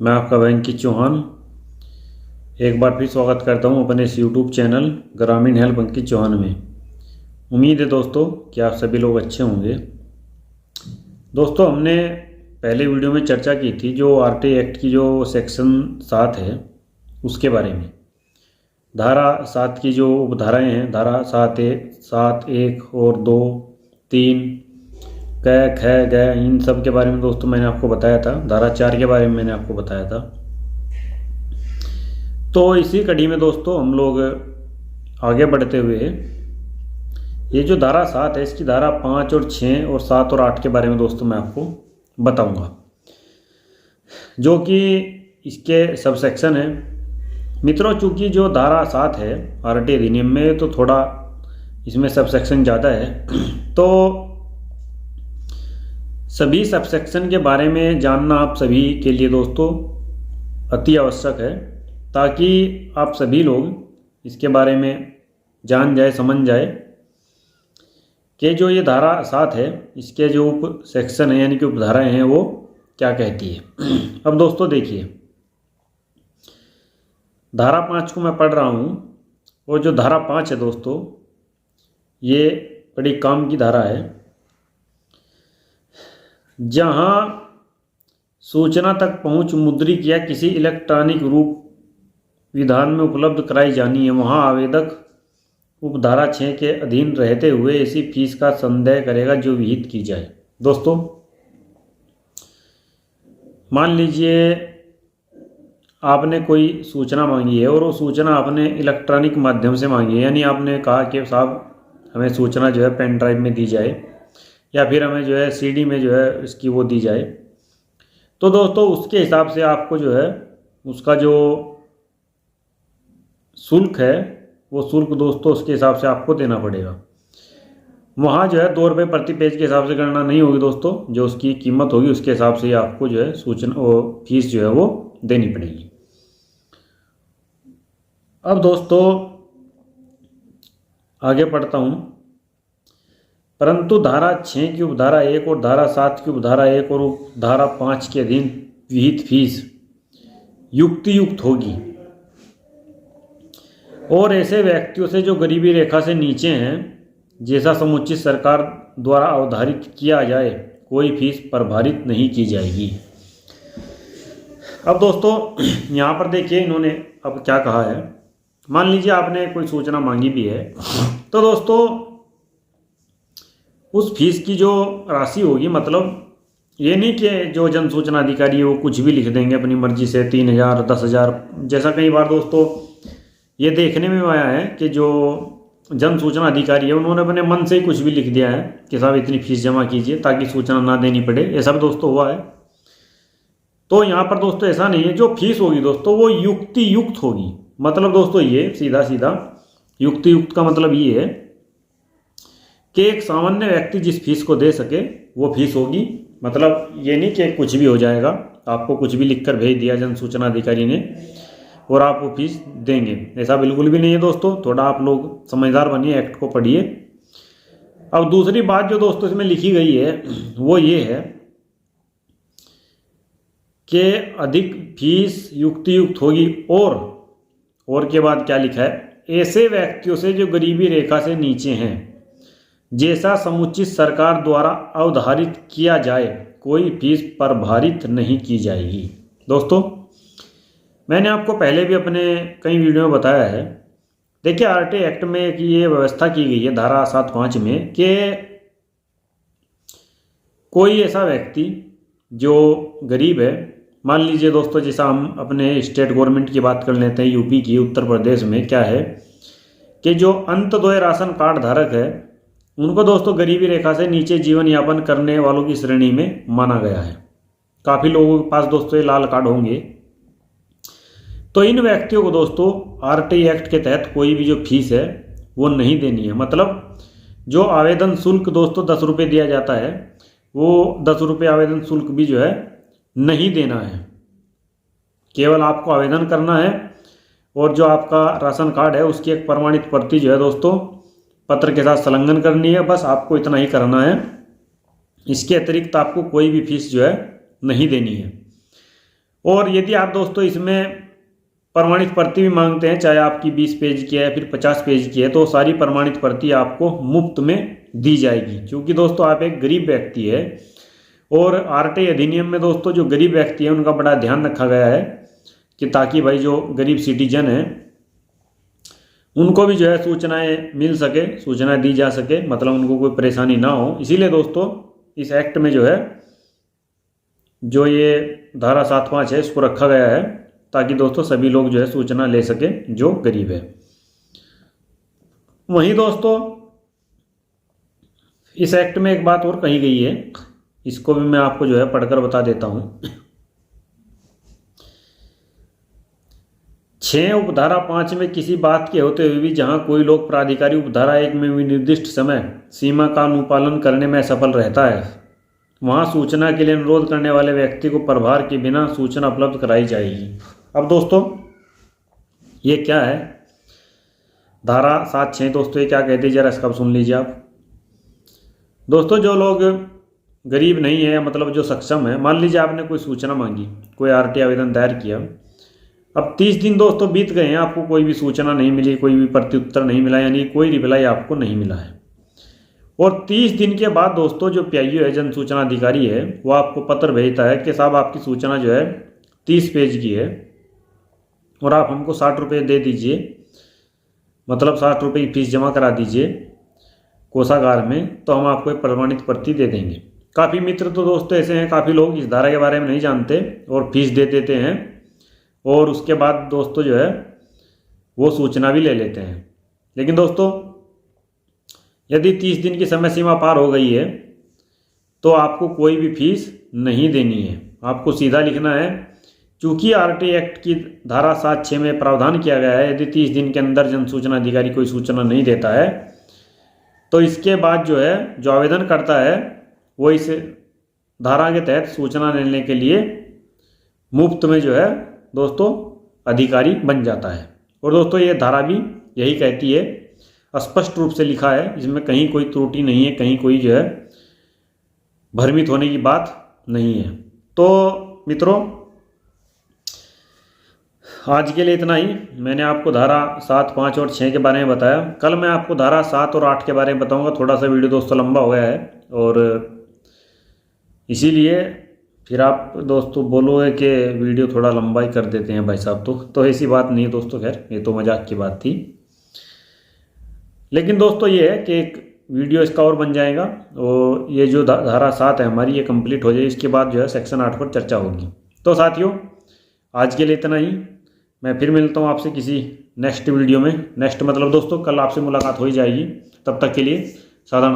मैं आपका वेंकी चौहान एक बार फिर स्वागत करता हूं अपने इस यूट्यूब चैनल ग्रामीण हेल्प अंकित चौहान में। उम्मीद है दोस्तों कि आप सभी लोग अच्छे होंगे। दोस्तों, हमने पहले वीडियो में चर्चा की थी जो आरटीआई एक्ट की जो सेक्शन 7 है उसके बारे में। धारा 7 की जो उपधाराएँ हैं, धारा 7(1) और 2, 3, क, ख, ग, इन सब के बारे में दोस्तों मैंने आपको बताया था। धारा 4 के बारे में मैंने आपको बताया था। तो इसी कड़ी में दोस्तों हम लोग आगे बढ़ते हुए ये जो धारा 7 है इसकी धारा 5 और 6 और 7 और 8 के बारे में दोस्तों मैं आपको बताऊंगा, जो कि इसके सब सेक्शन है। मित्रों, चूंकि जो धारा 7 है आरटीआई अधिनियम में तो थोड़ा इसमें सब सेक्शन ज़्यादा है, तो सभी सब सेक्शन के बारे में जानना आप सभी के लिए दोस्तों अति आवश्यक है, ताकि आप सभी लोग इसके बारे में जान जाए, समझ जाए कि जो ये धारा 7 है इसके जो उप सेक्शन है यानी कि उपधाराएँ हैं वो क्या कहती है। अब दोस्तों देखिए, धारा 5 को मैं पढ़ रहा हूँ, और जो धारा 5 है दोस्तों ये बड़ी काम की धारा है। जहाँ सूचना तक पहुँच मुद्रित या किसी इलेक्ट्रॉनिक रूप विधान में उपलब्ध कराई जानी है, वहाँ आवेदक उपधारा 6 के अधीन रहते हुए ऐसी फीस का संदेह करेगा जो विहित की जाए। दोस्तों, मान लीजिए आपने कोई सूचना मांगी है और वो सूचना आपने इलेक्ट्रॉनिक माध्यम से मांगी है, यानी आपने कहा कि साहब हमें सूचना जो है पेन ड्राइव में दी जाए या फिर हमें जो है सीडी में जो है इसकी वो दी जाए। तो दोस्तों उसके हिसाब से आपको जो है उसका जो शुल्क है वो शुल्क दोस्तों उसके हिसाब से आपको देना पड़ेगा। वहाँ जो है 2 रुपये प्रति पेज के हिसाब से गणना नहीं होगी दोस्तों, जो उसकी कीमत होगी उसके हिसाब से आपको जो है सूचना वो फीस जो है वो देनी पड़ेगी। अब दोस्तों आगे पढ़ता हूँ। परंतु धारा 6 की उपधारा 1 और धारा 7 की उपधारा 1 और उपधारा 5 के अधीन विहित फीस युक्तियुक्त होगी और ऐसे व्यक्तियों से जो गरीबी रेखा से नीचे हैं, जैसा समुचित सरकार द्वारा अवधारित किया जाए, कोई फीस प्रभारित नहीं की जाएगी। अब दोस्तों यहाँ पर देखिए इन्होंने अब क्या कहा है। मान लीजिए आपने कोई सूचना मांगी भी है, तो दोस्तों उस फीस की जो राशि होगी, मतलब ये नहीं कि जो जन सूचना अधिकारी है वो कुछ भी लिख देंगे अपनी मर्जी से, 3,000, 10,000, जैसा कई बार दोस्तों ये देखने में आया है कि जो जन सूचना अधिकारी है उन्होंने अपने मन से ही कुछ भी लिख दिया है कि साहब इतनी फीस जमा कीजिए ताकि सूचना ना देनी पड़े। ये सब दोस्तों हुआ है। तो यहाँ पर दोस्तों ऐसा नहीं है। जो फीस होगी दोस्तों वो युक्ति युक्त होगी। मतलब दोस्तों ये सीधा सीधा युक्ति युक्त का मतलब ये है कि एक सामान्य व्यक्ति जिस फीस को दे सके वो फीस होगी। मतलब ये नहीं कि कुछ भी हो जाएगा, आपको कुछ भी लिखकर भेज दिया जन सूचना अधिकारी ने और आप वो फीस देंगे, ऐसा बिल्कुल भी नहीं है दोस्तों। थोड़ा आप लोग समझदार बनिए, एक्ट को पढ़िए। अब दूसरी बात जो दोस्तों इसमें लिखी गई है वो ये है कि अधिक फीस युक्ति युक्त होगी और के बाद क्या लिखा है, ऐसे व्यक्तियों से जो गरीबी रेखा से नीचे हैं, जैसा समुचित सरकार द्वारा अवधारित किया जाए, कोई फीस प्रभारित नहीं की जाएगी। दोस्तों मैंने आपको पहले भी अपने कई वीडियो में बताया है। देखिए आरटीआई एक्ट में एक ये व्यवस्था की गई है धारा 7(5) में कि कोई ऐसा व्यक्ति जो गरीब है, मान लीजिए दोस्तों जैसा हम अपने स्टेट गवर्नमेंट की बात कर लेते हैं, यूपी की, उत्तर प्रदेश में क्या है कि जो अंत्योदय राशन कार्ड धारक है उनको दोस्तों गरीबी रेखा से नीचे जीवन यापन करने वालों की श्रेणी में माना गया है। काफ़ी लोगों के पास दोस्तों ये लाल कार्ड होंगे। तो इन व्यक्तियों को दोस्तों आरटीआई एक्ट के तहत कोई भी जो फीस है वो नहीं देनी है। मतलब जो आवेदन शुल्क दोस्तों 10 रुपये दिया जाता है, वो 10 रुपये आवेदन शुल्क भी जो है नहीं देना है। केवल आपको आवेदन करना है और जो आपका राशन कार्ड है उसकी एक प्रमाणित प्रति जो है दोस्तों पत्र के साथ संलग्न करनी है। बस आपको इतना ही करना है। इसके अतिरिक्त आपको कोई भी फीस जो है नहीं देनी है। और यदि आप दोस्तों इसमें प्रमाणित प्रति भी मांगते हैं, चाहे आपकी 20 पेज की है फिर 50 पेज की है, तो सारी प्रमाणित प्रति आपको मुफ्त में दी जाएगी। क्योंकि दोस्तों आप एक गरीब व्यक्ति है और आरटीआई अधिनियम में दोस्तों जो गरीब व्यक्ति है उनका बड़ा ध्यान रखा गया है कि ताकि भाई जो गरीब सिटीजन है उनको भी जो है सूचनाएं मिल सके, सूचनाएं दी जा सके, मतलब उनको कोई परेशानी ना हो। इसीलिए दोस्तों इस एक्ट में जो है जो ये धारा 7(5) है इसको रखा गया है ताकि दोस्तों सभी लोग जो है सूचना ले सके जो गरीब है। वहीं दोस्तों इस एक्ट में एक बात और कही गई है, इसको भी मैं आपको जो है पढ़कर बता देता हूँ। 6 उपधारा 5 में किसी बात के होते हुए भी जहां कोई लोक प्राधिकारी उपधारा 1 में निर्दिष्ट समय सीमा का अनुपालन करने में असफल रहता है, वहां सूचना के लिए अनुरोध करने वाले व्यक्ति को प्रभार के बिना सूचना उपलब्ध कराई जाएगी। अब दोस्तों ये क्या है धारा 7(6) दोस्तों ये क्या कहती है, जरा इसका सुन लीजिए आप। दोस्तों जो लोग गरीब नहीं है, मतलब जो सक्षम है, मान लीजिए आपने कोई सूचना मांगी, कोई आरटीआई आवेदन दायर किया, अब 30 दिन दोस्तों बीत गए हैं, आपको कोई भी सूचना नहीं मिली, कोई भी प्रत्युत्तर नहीं मिला, यानी कोई रिप्लाई आपको नहीं मिला है। और 30 दिन के बाद दोस्तों जो पीआईओ है, जन सूचना अधिकारी है, वो आपको पत्र भेजता है कि साहब आपकी सूचना जो है 30 पेज की है और आप हमको 60 रुपये दे दीजिए, मतलब 60 रुपये की फीस जमा करा दीजिए कोषागार में, तो हम आपको एक प्रमाणित प्रति दे देंगे। काफ़ी मित्र तो दोस्तों ऐसे हैं, काफ़ी लोग इस धारा के बारे में नहीं जानते और फीस दे देते हैं और उसके बाद दोस्तों जो है वो सूचना भी ले लेते हैं। लेकिन दोस्तों यदि 30 दिन की समय सीमा पार हो गई है तो आपको कोई भी फीस नहीं देनी है, आपको सीधा लिखना है। चूँकि आरटीआई एक्ट की धारा 7(6) में प्रावधान किया गया है यदि 30 दिन के अंदर जन सूचना अधिकारी कोई सूचना नहीं देता है तो इसके बाद जो है जो आवेदन करता है वो इस धारा के तहत सूचना लेने के लिए मुफ्त में जो है दोस्तों अधिकारी बन जाता है। और दोस्तों ये धारा भी यही कहती है, स्पष्ट रूप से लिखा है, इसमें कहीं कोई त्रुटि नहीं है, कहीं कोई जो है भ्रमित होने की बात नहीं है। तो मित्रों आज के लिए इतना ही। मैंने आपको धारा 7, 5 और 6 के बारे में बताया। कल मैं आपको धारा 7 और 8 के बारे में बताऊंगा। थोड़ा सा वीडियो दोस्तों लंबा हो गया है और इसीलिए फिर आप दोस्तों बोलोगे कि वीडियो थोड़ा लंबा ही कर देते हैं भाई साहब, तो ऐसी बात नहीं है दोस्तों, खैर ये तो मजाक की बात थी। लेकिन दोस्तों ये है कि एक वीडियो इसका और बन जाएगा और ये जो धारा 7 है हमारी ये कंप्लीट हो जाए, इसके बाद जो है सेक्शन 8 पर चर्चा होगी। तो साथियों आज के लिए इतना ही। मैं फिर मिलता हूँ आपसे किसी नेक्स्ट वीडियो में। नेक्स्ट मतलब दोस्तों कल आपसे मुलाकात हो ही जाएगी। तब तक के लिए साधारण